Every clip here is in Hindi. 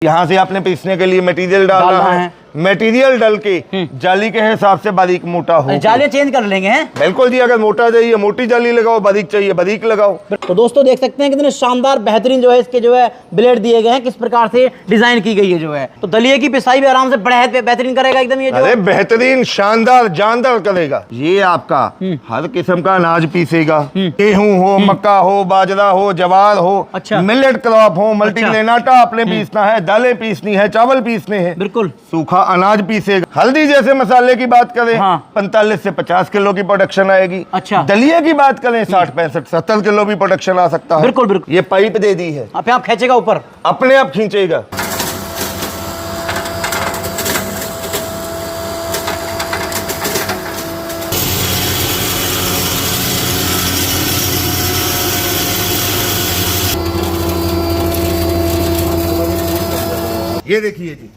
यहाँ से आपने पीसने के लिए मटेरियल डालना है। मटेरियल डाल के जाली के हिसाब से बारीक मोटा हो, जाली चेंज कर लेंगे हैं। बिल्कुल जी, अगर मोटा चाहिए मोटी जाली लगाओ, बारीक चाहिए बारीक लगाओ। तो दोस्तों देख सकते हैं कितने शानदार बेहतरीन जो है इसके जो है ब्लेड दिए गए हैं, किस प्रकार से डिजाइन की गई है जो है। तो दलिये की पिसाई भी आराम से बेहतरीन करेगा एकदम ये जो। अरे बेहतरीन शानदार जानदार करेगा। ये आपका हर किस्म का अनाज पीसेगा, गेहूं हो, मक्का हो, बाजरा हो, जवार हो, अच्छा, मिलेट क्रॉप हो, मल्टीग्रेन आटा आपने पीसना है, दालें पीसनी है, चावल पीसने हैं, बिल्कुल सूखा अनाज पीसेगा। हल्दी जैसे मसाले की बात करें 45 से 50 किलो की प्रोडक्शन आएगी। अच्छा, दलिये की बात करें 60 65 70 किलो भी प्रोडक्शन आ सकता है। बिल्कुल बिल्कुल। ये पाइप दे दी है, आप खींचेगा ऊपर, अपने आप खींचेगा। ये देखिए जी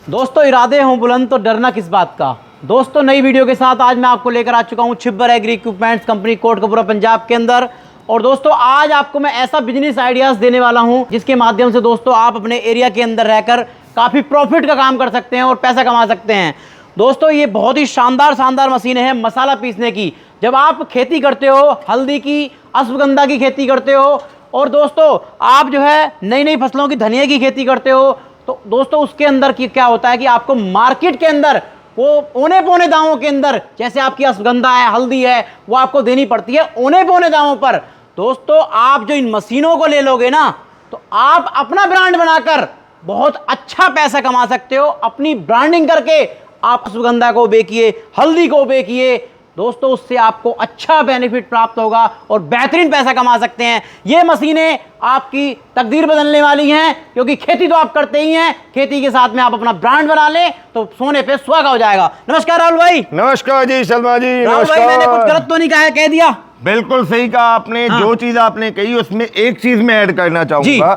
दोस्तों, इरादे हों बुलंद तो डरना किस बात का। दोस्तों नई वीडियो के साथ आज मैं आपको लेकर आ चुका हूं Chhibber agri equipments company, Kotkapura Punjab के अंदर। और दोस्तों आज आपको मैं ऐसा बिजनेस आइडियाज देने वाला हूं जिसके माध्यम से दोस्तों आप अपने एरिया के अंदर रहकर काफ़ी प्रॉफिट का काम कर सकते हैं और पैसा कमा सकते हैं। दोस्तों ये बहुत ही शानदार मशीन है मसाला पीसने की। जब आप खेती करते हो, हल्दी की, अश्वगंधा की खेती करते हो, और दोस्तों आप जो है नई नई फसलों की, धनिया की खेती करते हो, तो दोस्तों उसके अंदर की क्या होता है कि आपको मार्केट के अंदर वो औने पौने दामों के अंदर, जैसे आपकी अश्वगंधा है, हल्दी है, वो आपको देनी पड़ती है औने पौने दामों पर। दोस्तों आप जो इन मशीनों को ले लोगे ना, तो आप अपना ब्रांड बनाकर बहुत अच्छा पैसा कमा सकते हो। अपनी ब्रांडिंग करके आप अश्वगंधा को बेचिए, हल्दी को बेचिए, दोस्तों उससे आपको अच्छा बेनिफिट प्राप्त होगा और बेहतरीन पैसा कमा सकते हैं। ये मशीनें आपकी तकदीर बदलने वाली हैं, क्योंकि खेती तो आप करते ही हैं, खेती के साथ में आप अपना ब्रांड बना लें तो सोने पे सुहागा हो जाएगा। नमस्कार राहुल भाई। नमस्कार जी शर्मा जी। राहुल भाई मैंने कुछ गलत तो नहीं कह दिया? बिल्कुल सही कहा आपने। जो चीज आपने कही उसमें एक चीज मैं ऐड करना चाहूंगा,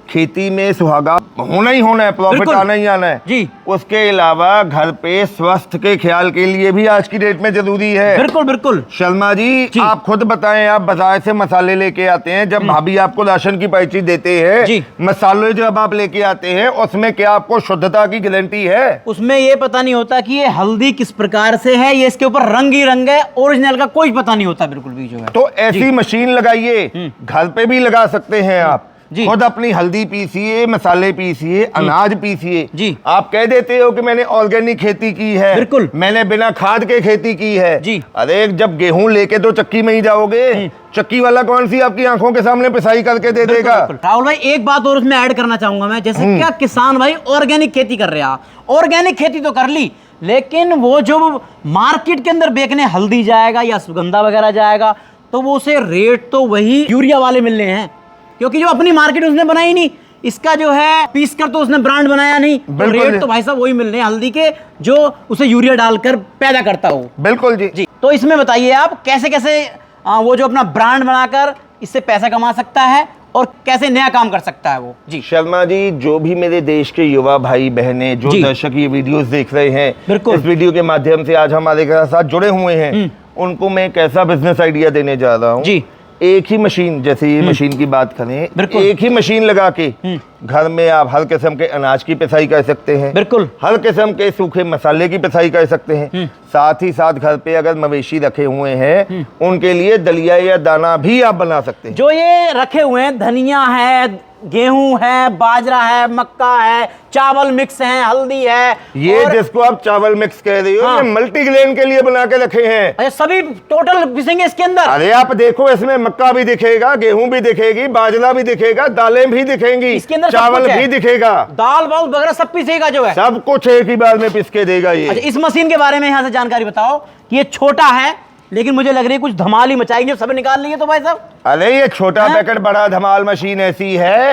खेती में सुहागा होना ही होना है, प्रॉफिट आना ही आना है जी। उसके अलावा घर पे स्वास्थ्य के ख्याल के लिए भी आज की डेट में जरूरी है। बिल्कुल बिल्कुल। शर्मा जी आप खुद बताएं, आप बाजार से मसाले लेके आते हैं, जब भाभी आपको राशन की पर्ची देते हैं, मसाले जब आप लेके आते हैं उसमें क्या आपको शुद्धता की गारंटी है? उसमें ये पता नहीं होता कि ये हल्दी किस प्रकार से है, ये इसके ऊपर रंग ही रंग है, ओरिजिनल का कोई पता नहीं होता बिल्कुल भी जो है। तो ऐसी मशीन लगाइए, घर पे भी लगा सकते हैं आप। खुद अपनी हल्दी पीसिए, मसाले पीसिए, अनाज पीसिए जी। आप कह देते हो कि मैंने ऑर्गेनिक खेती की है, बिल्कुल मैंने बिना खाद के खेती की है जी। अरे जब गेहूं लेके तो चक्की में ही जाओगे, चक्की वाला कौन सी आपकी आंखों के सामने पिसाई करके दे देगा? राहुल भाई एक बात और उसमें ऐड करना चाहूंगा मैं, जैसे क्या किसान भाई ऑर्गेनिक खेती कर रहे हैं, ऑर्गेनिक खेती तो कर ली, लेकिन वो जो मार्केट के अंदर बेचने हल्दी जाएगा या सुगंधा वगैरह जाएगा, तो वो उसे रेट तो वही यूरिया वाले मिलने हैं, क्योंकि जो अपनी मार्केट उसने बनाई नहीं, इसका जो है पीस कर तो उसने ब्रांड बनाया नहीं, तो रेट तो भाई साहब वही मिलने हैं हल्दी के, जो उसे यूरिया डालकर पैदा करता हो। बिल्कुल जी। तो इसमें बताइए आप कैसे कैसे वो जो अपना ब्रांड बनाकर इससे पैसा कमा सकता है और कैसे नया काम कर सकता है वो जी। शर्मा जी जो भी मेरे देश के युवा भाई बहने, जो दर्शक ये वीडियोस देख रहे हैं, इस वीडियो के माध्यम से आज हमारे साथ जुड़े हुए हैं, उनको मैं एक ऐसा बिजनेस आइडिया देने जा रहा हूँ जी। एक ही मशीन, जैसे ये मशीन की बात करें, एक ही मशीन लगा के घर में आप हर किस्म के अनाज की पिसाई कर सकते हैं, बिल्कुल हर किस्म के सूखे मसाले की पिसाई कर सकते हैं। साथ ही साथ घर पे अगर मवेशी रखे हुए हैं उनके लिए दलिया या दाना भी आप बना सकते हैं। जो ये रखे हुए हैं, धनिया है, गेहूं है, बाजरा है, मक्का है, चावल मिक्स है, हल्दी है, ये जिसको आप चावल मिक्स कह रही हो, ये मल्टीग्रेन के लिए बना के रखे हैं। अच्छा सभी टोटल पिसेंगे इसके अंदर? अरे आप देखो इसमें मक्का भी दिखेगा, गेहूं भी दिखेगी, बाजरा भी दिखेगा, दालें भी दिखेंगी, इसके अंदर चावल भी दिखेगा, दाल बाल वगैरह सब पिसेगा जो है, सब कुछ एक ही बार में पिस के देगा ये। अच्छा इस मशीन के बारे में यहाँ से जानकारी बताओ कि ये छोटा है, लेकिन मुझे लग रही है कुछ धमाल ही मचाएगी जब सब निकाल लेंगे तो भाई साहब। अरे ये छोटा पैकेट बड़ा धमाल मशीन ऐसी है,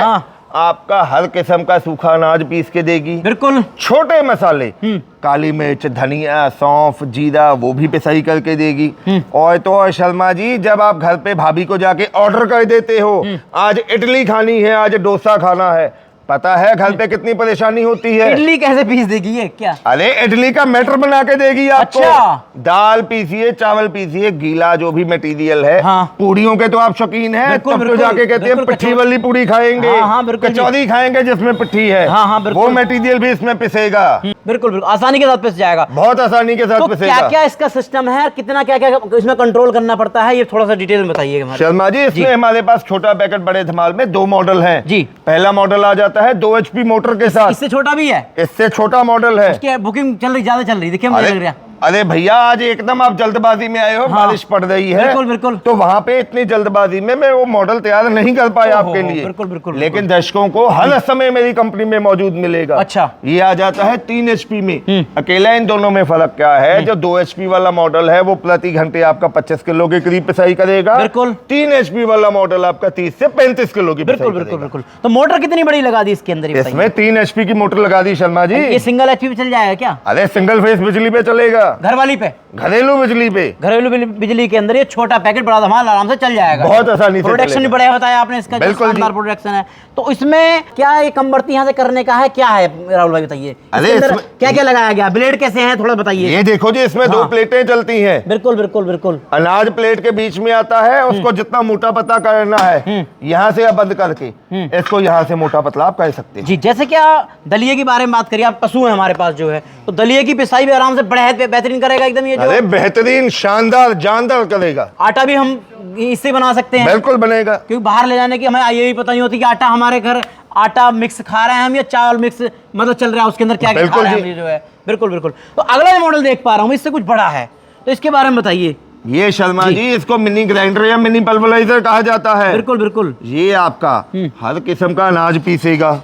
आपका हर किस्म का सूखा अनाज पीस के देगी, बिल्कुल छोटे मसाले, काली मिर्च, धनिया, सौंफ, जीरा, वो भी पिसाई करके देगी। और तो शर्मा जी जब आप घर पे भाभी को जाके ऑर्डर कर देते हो, आज इडली खानी है, आज डोसा खाना है, पता है घर पे कितनी परेशानी होती है। इडली कैसे पीस देगी ये क्या? अरे इडली का मैटर बना के देगी आपको। अच्छा। दाल पीसिए, चावल पीसिए, गीला जो भी मटेरियल है। हाँ। पूड़ियों के तो आप शौकीन हैं, बिल्कुल, तब तो बिल्कुल, जाके कहते हैं बिल्कुल, पिट्ठी वाली पूड़ी खाएंगे। हाँ, हाँ, बिल्कुल जी। कचौरी खाएंगे जिसमें पिट्ठी है। हाँ, हाँ, बिल्कुल। वो मटेरियल भी इसमें पिसेगा। बिल्कुल बिल्कुल आसानी के साथ पिस जाएगा। बहुत आसानी के साथ तो पिसेगा। क्या क्या इसका सिस्टम है, कितना क्या क्या इसमें कंट्रोल करना पड़ता है, ये थोड़ा सा डिटेल में बताइएगा हमारे। शर्मा जी, इसमें हमारे पास छोटा पैकेट बड़े धमाल में 2 मॉडल हैं जी। पहला मॉडल आ जाता है 2 HP मोटर के साथ। इससे छोटा भी है? इससे छोटा मॉडल है। इसकी बुकिंग चल रही, ज्यादा चल रही, देखिए मुझे लग रहा है। अरे भैया, आज एकदम आप जल्दबाजी में आए हो। हाँ। बारिश पड़ रही है। बिल्कुल बिल्कुल। तो वहां पे इतनी जल्दबाजी में मैं वो मॉडल तैयार नहीं कर पाया आपके लिए। बिल्कुल बिल्कुल। लेकिन दर्शकों को हर समय मेरी कंपनी में मौजूद मिलेगा। अच्छा। ये आ जाता है 3 HP में। अकेला इन दोनों में फर्क क्या है? जो 2 HP वाला मॉडल है वो प्रति घंटे आपका 25 किलो के करीब पिसाई करेगा। बिल्कुल। 3 HP वाला मॉडल आपका 30 से 35 किलो की बिल्कुल बिल्कुल बिल्कुल। तो मोटर कितनी बड़ी लगा दी इसके अंदर? इसमें 3 HP की मोटर लगा दी शर्मा जी। ये सिंगल HP पे चल जाएगा क्या? अरे सिंगल फेस बिजली पे चलेगा। घर वाली पे? घरेलू बिजली पे। घरेलू बिजली के अंदर ये छोटा पैकेट बड़ा धमाल आराम से चल जाएगा। बहुत आसानी से प्रोडक्शन भी बढ़िया बताया आपने इसका। बिल्कुल जी। प्रोडक्शन है तो इसमें क्या ये कम बढ़ती यहाँ से करने का है, क्या है राहुल भाई बताइए? अरे क्या क्या लगाया गया, ब्लेड कैसे हैं थोड़ा बताइए। ये देखो जी, इसमें 2 प्लेटें चलती हैं। बिल्कुल बिल्कुल बिल्कुल। अनाज प्लेट के बीच में आता है, उसको जितना मोटा पतला करना है यहाँ से आप बंद करके इसको यहाँ से मोटा पतला आप कर सकते हैं जी। जैसे क्या दलिये के बारे में बात करिए, आप पशु है हमारे पास जो है, तो दलिये की पिसाई भी आराम से बेहतरीन करेगा एकदम ये जो। अरे बेहतरीन, शानदार, जानदार करेगा। आटा भी हम इससे बना सकते हैं? बिल्कुल बनेगा। क्योंकि बाहर ले जाने की हमें ये भी पता नहीं होती कि आटा हमारे घर आटा मिक्स खा रहे हैं हम या चावल मिक्स मतलब चल रहा है उसके अंदर क्या क्या खा रहे हैं हम ये जो है। बिल्कुल बिल्कुल। तो अगला मॉडल देख पा रहा हूँ, इससे कुछ बड़ा है, तो इसके बारे में बताइए। ये शर्मा जी, इसको मिनी ग्राइंडर या मिनी पल्वराइजर कहा जाता है। बिल्कुल बिल्कुल। ये आपका हर किस्म का अनाज पीसेगा।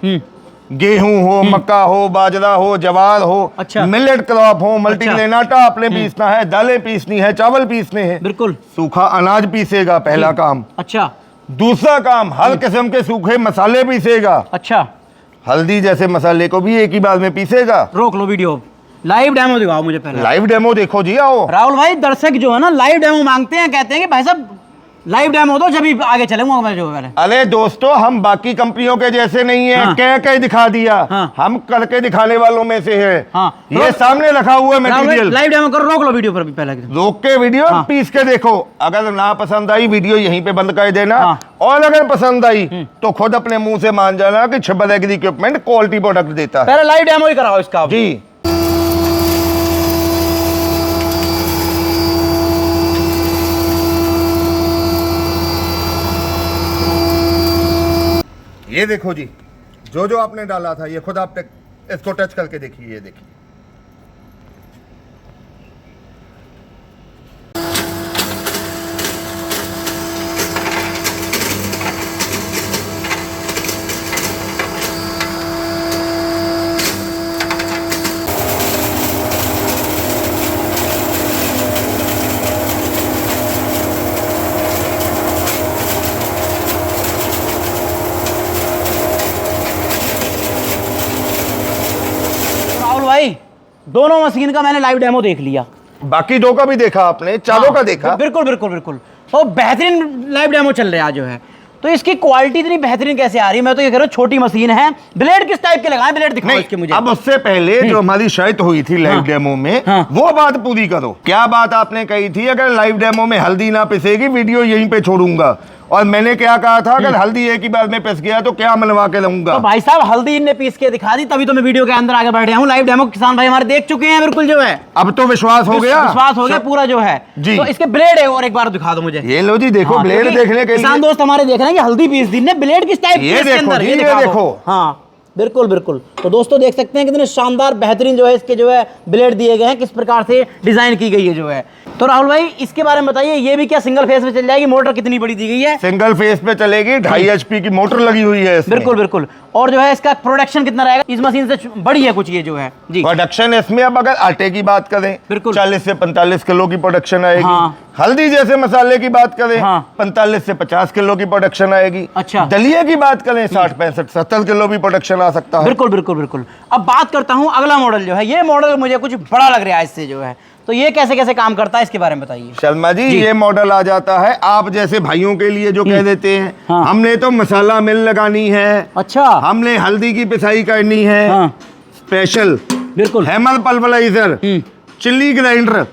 गेहूं हो, मक्का हो, बाजरा हो, जवार हो, अच्छा। मिलेट क्रॉप हो, मल्टीग्रेन आटा आपने पीसना है, दालें पीसनी है, चावल पीसने हैं। बिल्कुल। सूखा अनाज पीसेगा पहला काम। अच्छा। दूसरा काम, हर किस्म के सूखे मसाले पीसेगा। अच्छा। हल्दी जैसे मसाले को भी एक ही बार में पीसेगा। रोक लो वीडियो, लाइव डेमो दिखाओ मुझे पहले। लाइव डेमो देखो जी, आओ। राहुल भाई, दर्शक जो है ना लाइव डेमो मांगते हैं, कहते हैं कि भाई साहब लाइव डेमो दो, जब आगे चलूंगा मैं जो है। अरे दोस्तों, हम बाकी कंपनियों के जैसे नहीं है। हाँ। कह के दिखा दिया। हाँ। हम करके दिखाने वालों में से है। हाँ। ये सामने रखा हुआ है मटेरियल। लाइव डेमो करो, रोक लो वीडियो पर भी पहले। रोक के वीडियो हाँ। पीस के देखो। अगर ना पसंद आई वीडियो यहीं पे बंद कर देना। हाँ। और अगर पसंद आई तो खुद अपने मुंह से मान जाना कि Chhibber agri equipment quality product देता है। पहले लाइव डेमो ही कराओ इसका जी। ये देखो जी, जो जो आपने डाला था ये खुद आप इसको टच करके देखिए। ये देखिए, भाई दोनों मशीन का मैंने लाइव डेमो देख लिया। बाकी 2 का भी देखा आपने, चारों का देखा। बिल्कुल बिल्कुल बिल्कुल। तो बेहतरीन लाइव डेमो चल रहा है जो है। तो इसकी क्वालिटी इतनी बेहतरीन कैसे आ रही है? मैं तो ये कह रहा हूँ छोटी मशीन है, ब्लेड किस टाइप के लगाए, ब्लेड दिखाओ इसके मुझे। अब उससे पहले जो हमारी शर्त हुई थी लाइव डेमो में, वो बात पूरी करो। क्या बात आपने कही थी? अगर लाइव डेमो में हल्दी ना पिसेगी वीडियो यहीं पे छोड़ूंगा। और मैंने क्या कहा था? अगर हल्दी एक ही बार में पिस गया तो क्या मनवा के रहूंगा। तो भाई साहब हल्दी इनने पीस के दिखा दी, तभी तो मैं वीडियो के अंदर आगे बढ़ रहा हूँ। लाइव डेमो किसान भाई हमारे देख चुके हैं बिल्कुल जो है। अब तो विश्वास हो गया, विश्वास हो गया पूरा जो है जी। तो इसके ब्लेड है और एक बार दिखा दो मुझे। ये लो जी, देखो ब्लेड देखने के लिए किसान दोस्त हमारे देख रहे हैं कि हल्दी पीस दी ने, ब्लेड किस टाइप ये देखो, ये देखो। हाँ बिल्कुल बिल्कुल। तो दोस्तों देख सकते हैं कितने शानदार बेहतरीन जो है इसके जो है ब्लेड दिए गए हैं, किस प्रकार से डिजाइन की गई है जो है। तो राहुल भाई इसके बारे में बताइए, ये भी क्या सिंगल फेस में चल जाएगी? मोटर कितनी बड़ी दी गई है? सिंगल फेस पे चलेगी, 2.5 HP की मोटर लगी हुई है इसमें। बिल्कुल बिल्कुल। और जो है इसका प्रोडक्शन कितना रहेगा? इस मशीन से बड़ी है कुछ ये जो है जी। प्रोडक्शन इसमें अब अगर आटे की बात करें, बिल्कुल 40 से 45 किलो की प्रोडक्शन आएगी। हाँ। हल्दी जैसे मसाले की बात करें, हाँ। 45 से 50 किलो की प्रोडक्शन आएगी। अच्छा। दलिये की बात करें, 60, 65, 70 किलो भी प्रोडक्शन आ सकता है। बिल्कुल बिल्कुल बिल्कुल। अब बात करता हूँ अगला मॉडल जो है, ये मॉडल मुझे कुछ बड़ा लग रहा है इससे जो है। तो ये कैसे कैसे काम करता है इसके बारे में बताइए। शर्मा जी ये मॉडल आ जाता है आप जैसे भाइयों के लिए जो कह देते हैं हाँ। हमने तो मसाला मिल लगानी है, अच्छा, हमने हल्दी की पिसाई करनी है, हाँ। स्पेशल बिल्कुल हैमर पल्वराइजर, चिल्ली ग्राइंडर,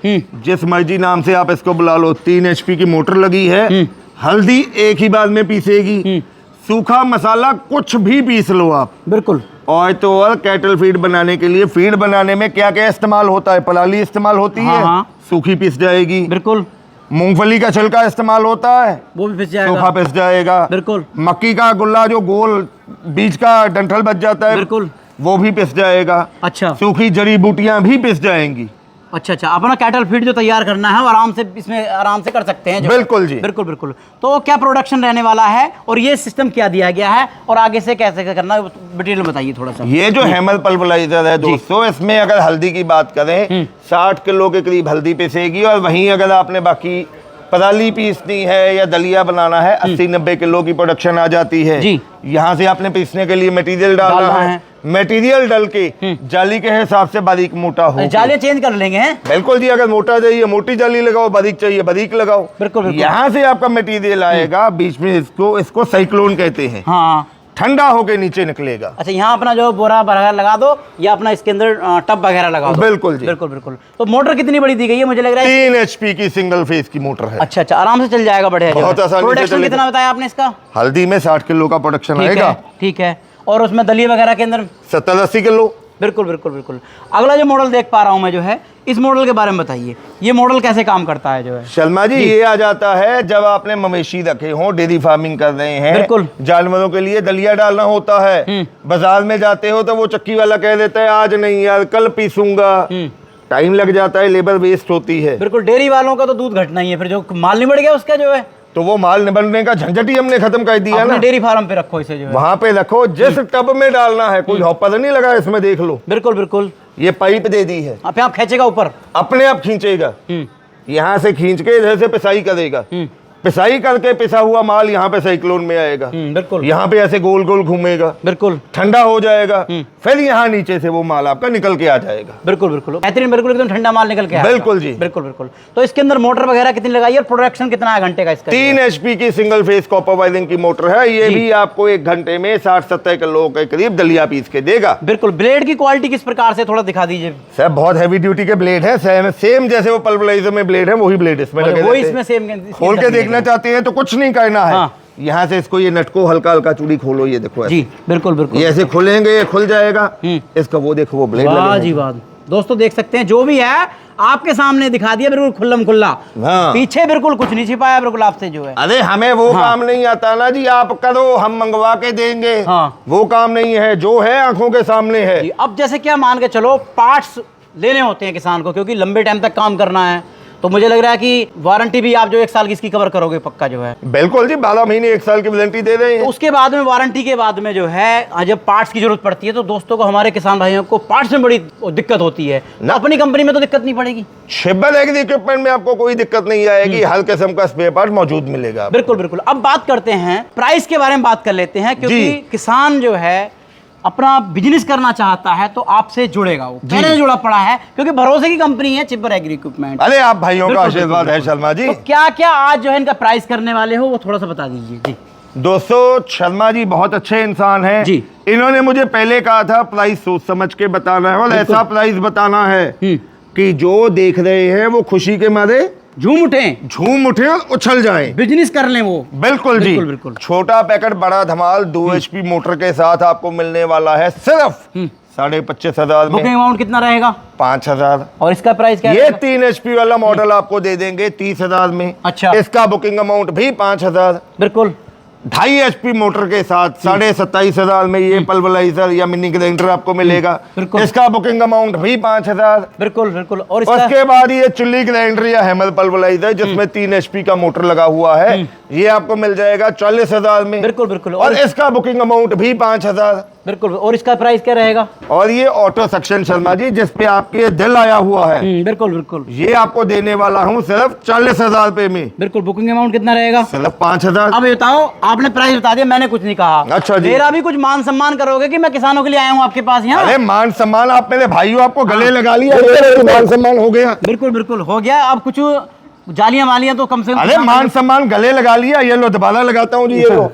जिस मर्जी नाम से आप इसको बुला लो, 3 HP की मोटर लगी है, हल्दी एक ही बार में पीसेगी, सूखा मसाला कुछ भी पीस लो आप। बिल्कुल। और तो और कैटल फीड बनाने के लिए, फीड बनाने में क्या क्या इस्तेमाल होता है, पलाली इस्तेमाल होती है, हाँ। सूखी पिस जाएगी। बिल्कुल। मूंगफली का छिलका इस्तेमाल होता है, वो भी पिस जाएगा, सूखा पिस जाएगा। बिल्कुल। मक्की का गुल्ला जो गोल बीच का डंठल बच जाता है, बिल्कुल, वो भी पिस जाएगा। अच्छा, सूखी जड़ी बूटियां भी पिस जाएंगी। अच्छा अच्छा, अपना कैटल फीड जो तैयार करना है वो आराम से इसमें आराम से कर सकते हैं जो। बिल्कुल जी, बिल्कुल बिल्कुल। तो क्या प्रोडक्शन रहने वाला है और ये सिस्टम क्या दिया गया है और आगे से कैसे करना है डिटेल में बताइए थोड़ा सा। ये जो हैमर पल्वराइजर है दोस्तों, इसमें अगर हल्दी की बात करें 60 किलो के करीब हल्दी पिसेगी, और वहीं अगर आपने बाकी पराली पीसनी है या दलिया बनाना है 80-90 किलो की प्रोडक्शन आ जाती है जी। यहाँ से आपने पीसने के लिए मटेरियल डालना है, मटेरियल डाल के जाली के हिसाब से बारीक मोटा हो, जालियां चेंज कर लेंगे हैं। बिल्कुल जी, अगर मोटा चाहिए मोटी जाली लगाओ, बारीक चाहिए बारीक लगाओ। बिल्कुल बिल्कुल। यहाँ से आपका मटेरियल आएगा, बीच में इसको साइक्लोन कहते हैं, हाँ, ठंडा होके नीचे निकलेगा। अच्छा, यहाँ अपना जो बोरा वगैरह लगा दो या अपना इसके अंदर टब वगैरह लगा दो। बिल्कुल जी, बिल्कुल बिल्कुल। तो मोटर कितनी बड़ी दी गई है, मुझे लग रहा है 3 HP की सिंगल फेज की मोटर है। अच्छा अच्छा, आराम से चल जाएगा, बढ़िया। बहुत आसानी से प्रोडक्शन चलेगा। कितना बताया आपने इसका? हल्दी में 60 किलो का प्रोडक्शन ठीक आएगा। है, ठीक है। और उसमें दलिया वगैरह के अंदर 70-80 किलो। बिल्कुल बिल्कुल बिल्कुल। अगला जो मॉडल देख पा रहा हूँ मैं जो है, इस मॉडल के बारे में बताइए, ये मॉडल कैसे काम करता है जो है? शर्मा जी ये आ जाता है जब आपने मवेशी रखे हो, डेयरी फार्मिंग कर रहे हैं, बिल्कुल, जानवरों के लिए दलिया डालना होता है, बाजार में जाते हो तो वो चक्की वाला कह देता है आज नहीं यार कल पीसूंगा, टाइम लग जाता है, लेबर वेस्ट होती है। बिल्कुल, डेयरी वालों का तो दूध घटना ही है, फिर जो माल निबड़ गया उसका जो है, तो वो माल निबड़ने का झंझट ही हमने खत्म कर दिया ना। डेयरी फार्म पे रखो इसे जो है, वहां पे रखो, जिस टब में डालना है, कोई हॉपर नहीं लगा इसमें, देख लो। बिल्कुल बिल्कुल। ये पाइप दे दी है, आप यहाँ खींचेगा ऊपर, अपने आप खींचेगा, यहाँ से खींच के इधर से पिसाई करेगा, पिसाई करके पिसा हुआ माल यहाँ पे साइक्लोन में आएगा। बिल्कुल, यहाँ पे ऐसे गोल गोल घूमेगा, बिल्कुल ठंडा हो जाएगा, फिर यहाँ नीचे से वो माल आपका निकल के आ जाएगा। बिल्कुल बिल्कुल, बेहतरीन, बिल्कुल एकदम ठंडा माल निकल के आएगा। बिल्कुल जी, बिल्कुल बिल्कुल। तो इसके अंदर मोटर वगैरह कितनी लगाई है और प्रोडक्शन कितना है घंटे का इसका? 3 HP की सिंगल फेस कॉपर वायरिंग की मोटर है, ये भी आपको 1 घंटे में 60-70 किलो के करीब दलिया पीस के देगा। बिल्कुल। ब्लेड की क्वालिटी किस प्रकार से, थोड़ा दिखा दीजिए। सर बहुत हैवी ड्यूटी के ब्लेड है, सेम जैसे वो पल्वराइजर में ब्लेड है वही ब्लेड इसमें लगे वो रहते हैं। इसमें सेम खोल के देखना चाहते हैं तो कुछ नहीं करना है, हाँ। यहाँ से इसको ये नट को हल्का हल्का चूड़ी खोलो, ये देखो ऐसे। जी बिल्कुल बिल्कुल, ये ऐसे खोलेंगे ये खुल जाएगा, इसका वो देखो वो ब्लेड वाह जी वाह। दोस्तों देख सकते हैं जो भी है आपके सामने दिखा दिया, बिल्कुल खुल्लम खुल्ला, हाँ। पीछे बिल्कुल कुछ नहीं छिपाया, बिल्कुल आपसे जो है। अरे हमें वो काम नहीं आता ना जी, आप करो हम मंगवा के देंगे, हाँ। वो काम नहीं है, जो है आंखों के सामने है। जी, अब जैसे क्या मान के चलो पार्ट्स लेने होते हैं किसान को, क्योंकि लंबे टाइम तक काम करना है, तो मुझे लग रहा है कि वारंटी भी आप जो 1 साल की इसकी कवर करोगे पक्का जो है। बिल्कुल जी, 12 महीने 1 साल की वारंटी दे रहे हैं। तो उसके बाद में वारंटी के बाद में जो है जब पार्ट्स की जरूरत पड़ती है तो दोस्तों को, हमारे किसान भाइयों को पार्ट्स में बड़ी दिक्कत होती है ना। अपनी कंपनी में तो दिक्कत नहीं पड़ेगी, शिब्बल एग्री इक्विपमेंट में आपको कोई दिक्कत नहीं आएगी, हर किस्म का स्पेयर पार्ट मौजूद मिलेगा। बिल्कुल बिल्कुल। अब बात करते हैं प्राइस के बारे में, बात कर लेते हैं, क्योंकि किसान जो है अपना बिजनेस करना चाहता है तो आपसे जुड़ेगा, वो पहले से जुड़ा पड़ा है, क्योंकि भरोसे की कंपनी है छिब्बर एग्री इक्विपमेंट। अरे आप भाइयों का आशीर्वाद है शर्मा जी। तो क्या क्या आज जो है इनका प्राइस करने वाले हो वो थोड़ा सा बता दीजिए जी। दोस्तों शर्मा जी बहुत अच्छे इंसान हैं जी। इन्होंने मुझे पहले कहा था प्राइस सोच समझ के बताना है और ऐसा प्राइस बताना है कि जो देख रहे हैं वो खुशी के मारे झूम उठे और उछल जाएं, बिजनेस कर लें वो। बिल्कुल जी। बिल्कुल। छोटा पैकेट बड़ा धमाल 2 HP मोटर के साथ आपको मिलने वाला है सिर्फ 25,500 में। बुकिंग अमाउंट कितना रहेगा? 5,000। और इसका प्राइस क्या ये रहेगा? 3 HP वाला मॉडल आपको दे देंगे 30,000 में। अच्छा। इसका बुकिंग अमाउंट भी 5,000। बिल्कुल। 2.5 HP मोटर के साथ 27,500 में ये पल्वराइजर या मिनी ग्राइंडर आपको मिलेगा। बिल्कुल। इसका बुकिंग अमाउंट भी 5,000। बिल्कुल बिल्कुल। और इसका उसके बाद ये चिल्ली ग्राइंडर या हैमर पल्वराइजर जिसमें 3 HP का मोटर लगा हुआ है, ये आपको मिल जाएगा 40,000 में। बिल्कुल बिल्कुल। और इसका बुकिंग अमाउंट भी 5,000। बिल्कुल। और इसका प्राइस क्या रहेगा? और ये ऑटो सक्शन शर्मा जी, जिस पे आपके दिल आया हुआ है, बिल्कुल बिल्कुल, ये आपको देने वाला हूँ सिर्फ 40,000 रुपए में। बिल्कुल। बुकिंग अमाउंट कितना रहेगा? सिर्फ 5,000। अब बताओ, आपने प्राइस बता दिया, मैंने कुछ नहीं कहा। अच्छा जी। मेरा भी कुछ मान सम्मान करोगे कि मैं किसानों के लिए आया हूँ आपके पास यहाँ? अरे मान सम्मान, आप मेरे भाई हो, आपको गले लगा लिया, मान सम्मान हो गया। बिल्कुल बिल्कुल हो गया। अब कुछ जालियां मालियां तो कम से कम, अरे मान सम्मान गले लगा लिया, ये लो दोबारा लगाता हूँ जी, ये लो।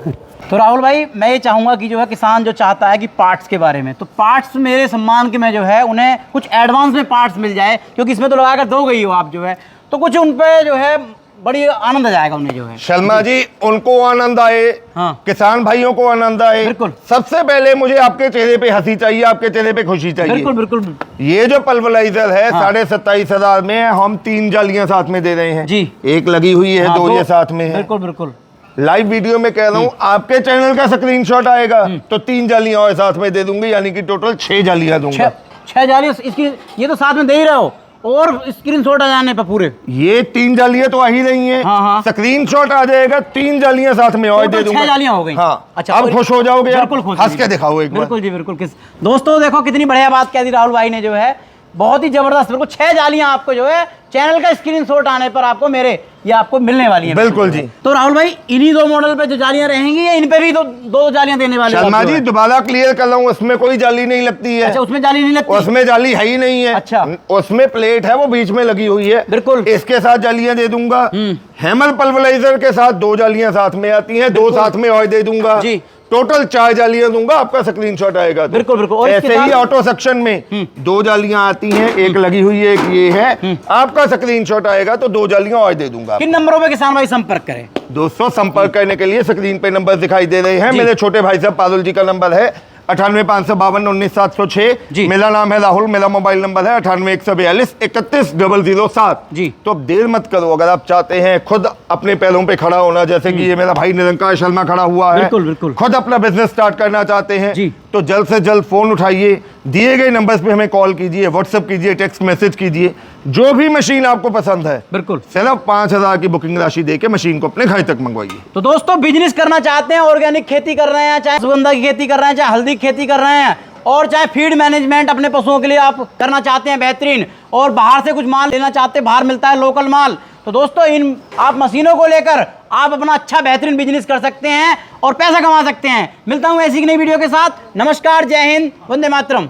तो राहुल भाई, मैं ये चाहूंगा कि जो है किसान जो चाहता है कि पार्ट्स के बारे में, तो पार्ट्स मेरे सम्मान के में जो है उन्हें कुछ एडवांस में पार्ट्स मिल जाए, क्योंकि इसमें तो लगाकर दो गई हो आप जो है, तो कुछ उन पे जो है बड़ी आनंद आ जाएगा उन्हें जो है। शर्मा जी, उनको आनंद आए, हाँ, किसान भाइयों को आनंद आए। बिल्कुल। सबसे पहले मुझे आपके चेहरे पे हंसी चाहिए, आपके चेहरे पे खुशी चाहिए। बिल्कुल बिल्कुल। ये जो पल्वराइजर है, हाँ। 27,500 में हम 3 जालियां साथ में दे रहे हैं जी। एक लगी हुई है, हाँ, 2 ये साथ में है। बिल्कुल बिल्कुल। लाइव वीडियो में कह रहा हूँ, आपके चैनल का स्क्रीनशॉट आएगा तो 3 जालियां और साथ में दे दूंगी, यानी कि टोटल 6 जालियां दूंगा। 6 जालियां इसकी, ये तो साथ में दे ही रहे हो, और स्क्रीनशॉट आ जाने पर पूरे ये 3 जालियां तो आ ही रही हैं। हाँ, हाँ। स्क्रीनशॉट आ जाएगा, 3 जालियां साथ में और दे दूंगा। 6 जालियां हो गई। हाँ। अच्छा, अब खुश हो जाओगे? बिल्कुल खुश। हंस के दिखाओ एक बार। बिल्कुल जी बिल्कुल। किस दोस्तों, देखो कितनी बढ़िया बात कह दी राहुल भाई ने जो है, बहुत ही जबरदस्त। बिल्कुल 6 जालियां आपको जो है चैनल का स्क्रीनशॉट आने पर आपको मेरे ये आपको मिलने वाली हैं। बिल्कुल जी। तो राहुल भाई, इन्हीं 2 मॉडल पे जो जालियां रहेंगी या इन पे भी तो 2 जालियां देने वाले हो शर्मा आप जो जी, है? दोबारा क्लियर कर रहा हूँ, उसमें कोई जाली नहीं लगती है। अच्छा, उसमें जाली नहीं लगती? उसमें जाली है ही नहीं है। अच्छा। उसमें प्लेट है, वो बीच में लगी हुई है। बिल्कुल। इसके साथ जालियां दे दूंगा। हैमर पल्वराइजर के साथ 2 जालियां साथ में आती हैं, 2 साथ में और दे दूंगा जी। टोटल 4 जालियां दूंगा, आपका स्क्रीनशॉट आएगा तो। बिल्कुल बिल्कुल। और इसके ऐसे ही साथ- ऑटो सेक्शन में 2 जालियां आती हैं, एक लगी हुई है, एक ये है। आपका स्क्रीनशॉट आएगा तो 2 जालियां और दे दूंगा। किन नंबरों पे किसान भाई संपर्क करें? दोस्तों, संपर्क करने के लिए स्क्रीन पे नंबर दिखाई दे रहे हैं। जी। मेरे छोटे भाई साहब पारुल जी का नंबर है 98,552,19,706। जी। मेरा नाम है राहुल, मेरा मोबाइल नंबर है 98,142,31,007। जी। तो अब देर मत करो, अगर आप चाहते हैं खुद अपने पैरों पे खड़ा होना, जैसे कि ये मेरा भाई निरंकार शर्मा खड़ा हुआ है, बिल्कुल बिल्कुल। खुद अपना बिजनेस स्टार्ट करना चाहते हैं जी। तो जल्द से जल्द फोन उठाइए, दिए गए नंबर्स पे हमें कॉल कीजिए, व्हाट्सएप कीजिए, टेक्स्ट मैसेज कीजिए। जो भी मशीन आपको पसंद है, बिल्कुल, सिर्फ 5,000 की बुकिंग राशि देके मशीन को अपने घर तक मंगवाइए। तो दोस्तों, बिजनेस करना चाहते हैं, ऑर्गेनिक खेती कर रहे हैं, चाहे सुगंधा की खेती कर रहे हैं, चाहे हल्दी की खेती कर रहे हैं, और चाहे फीड मैनेजमेंट अपने पशुओं के लिए आप करना चाहते हैं बेहतरीन, और बाहर से कुछ माल लेना चाहते हैं, बाहर मिलता है लोकल माल, तो दोस्तों इन आप मशीनों को लेकर आप अपना अच्छा बेहतरीन बिजनेस कर सकते हैं और पैसा कमा सकते हैं। मिलता हूं ऐसी एक नई वीडियो के साथ। नमस्कार, जय हिंद, वंदे मातरम।